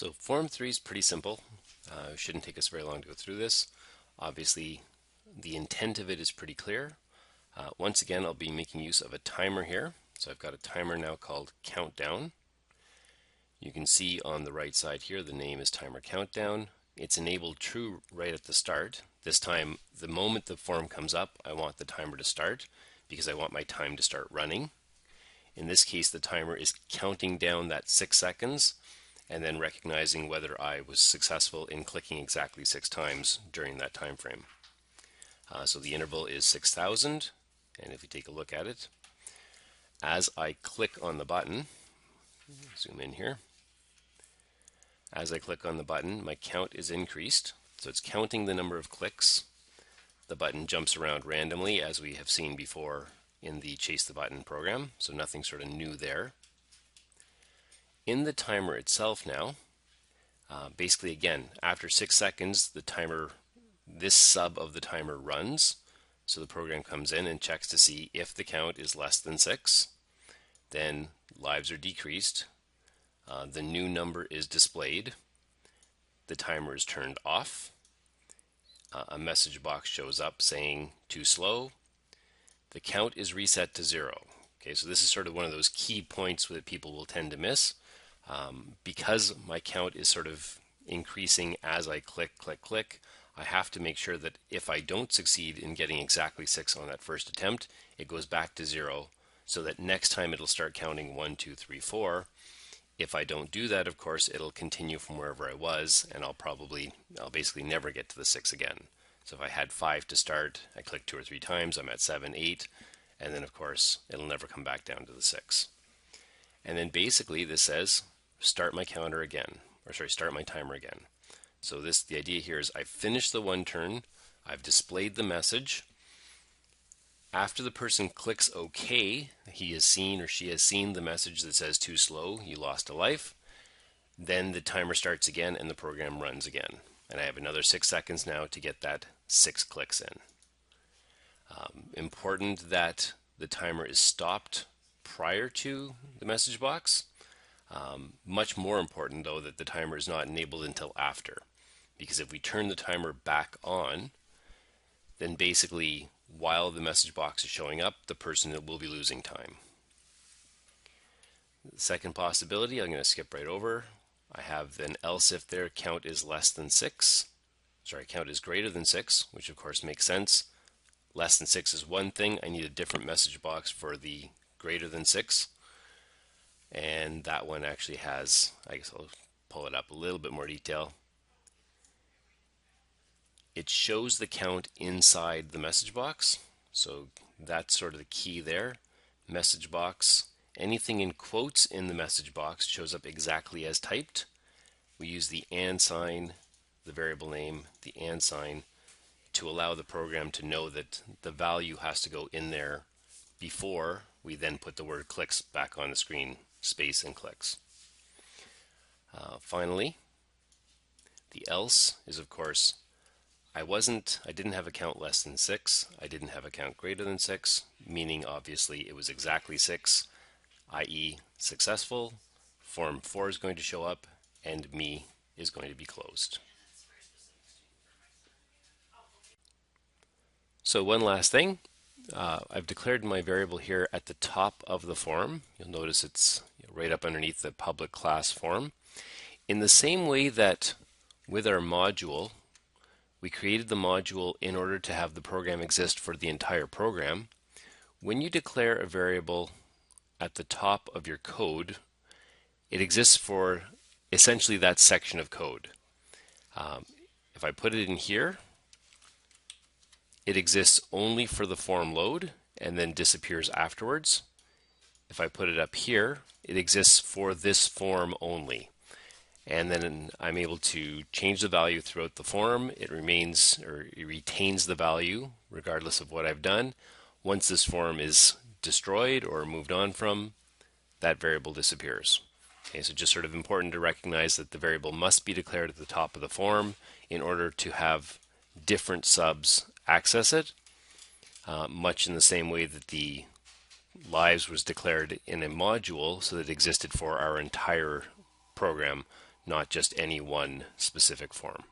So Form 3 is pretty simple. It shouldn't take us very long to go through this. Obviously, the intent of it is pretty clear. Once again, I'll be making use of a timer here. So I've got a timer now called Countdown. You can see on the right side here, the name is Timer Countdown. It's enabled true right at the start. This time, the moment the form comes up, I want the timer to start because I want my time to start running. In this case, the timer is counting down that 6 seconds and then recognizing whether I was successful in clicking exactly 6 times during that time frame. So the interval is 6,000, and if you take a look at it, as I click on the button, zoom in here, as I click on the button, my count is increased, so it's counting the number of clicks. The button jumps around randomly, as we have seen before in the Chase the Button program, so nothing sort of new there. In the timer itself now, basically again, after 6 seconds, the timer, this sub of the timer runs. So the program comes in and checks to see if the count is less than 6. Then lives are decreased. The new number is displayed. The timer is turned off. A message box shows up saying too slow. The count is reset to 0. Okay, so this is sort of one of those key points that people will tend to miss. Because my count is sort of increasing as I click, I have to make sure that if I don't succeed in getting exactly 6 on that first attempt, it goes back to 0 so that next time it'll start counting 1, 2, 3, 4. If I don't do that, of course, it'll continue from wherever I was, and I'll basically never get to the 6 again. So if I had 5 to start, I click 2 or 3 times, I'm at 7, 8, and then of course it'll never come back down to the 6. And then basically this says start my counter again, or sorry, start my timer again. So the idea here is I've finished the one turn, I've displayed the message. After the person clicks OK, he has seen or she has seen the message that says too slow, you lost a life. Then the timer starts again and the program runs again. And I have another 6 seconds now to get that 6 clicks in. Important that the timer is stopped prior to the message box. Much more important though that the timer is not enabled until after, because if we turn the timer back on, then basically while the message box is showing up, the person will be losing time. The second possibility, I'm going to skip right over. I have then else if their count is less than 6, count is greater than 6, which of course makes sense. Less than 6 is one thing. I need a different message box for the greater than 6. And that one actually has, I guess I'll pull it up a little bit more detail. It shows the count inside the message box. So that's sort of the key there. Message box, anything in quotes in the message box shows up exactly as typed. We use the and sign, the variable name, the and sign, to allow the program to know that the value has to go in there before we then put the word clicks back on the screen, space and clicks. Finally, the else is of course, I didn't have a count less than 6, I didn't have a count greater than 6, meaning obviously it was exactly 6, i.e. successful, form 4 is going to show up, and me is going to be closed. So one last thing, I've declared my variable here at the top of the form. You'll notice it's right up underneath the public class form. In the same way that with our module, we created the module in order to have the program exist for the entire program. When you declare a variable at the top of your code, it exists for essentially that section of code. If I put it in here, it exists only for the form load and then disappears afterwards. If I put it up here, it exists for this form only. And then I'm able to change the value throughout the form. It remains, or it retains the value regardless of what I've done. Once this form is destroyed or moved on from, that variable disappears. Okay, so just sort of important to recognize that the variable must be declared at the top of the form in order to have different subs access it, much in the same way that the lives was declared in a module so that it existed for our entire program, not just any one specific form.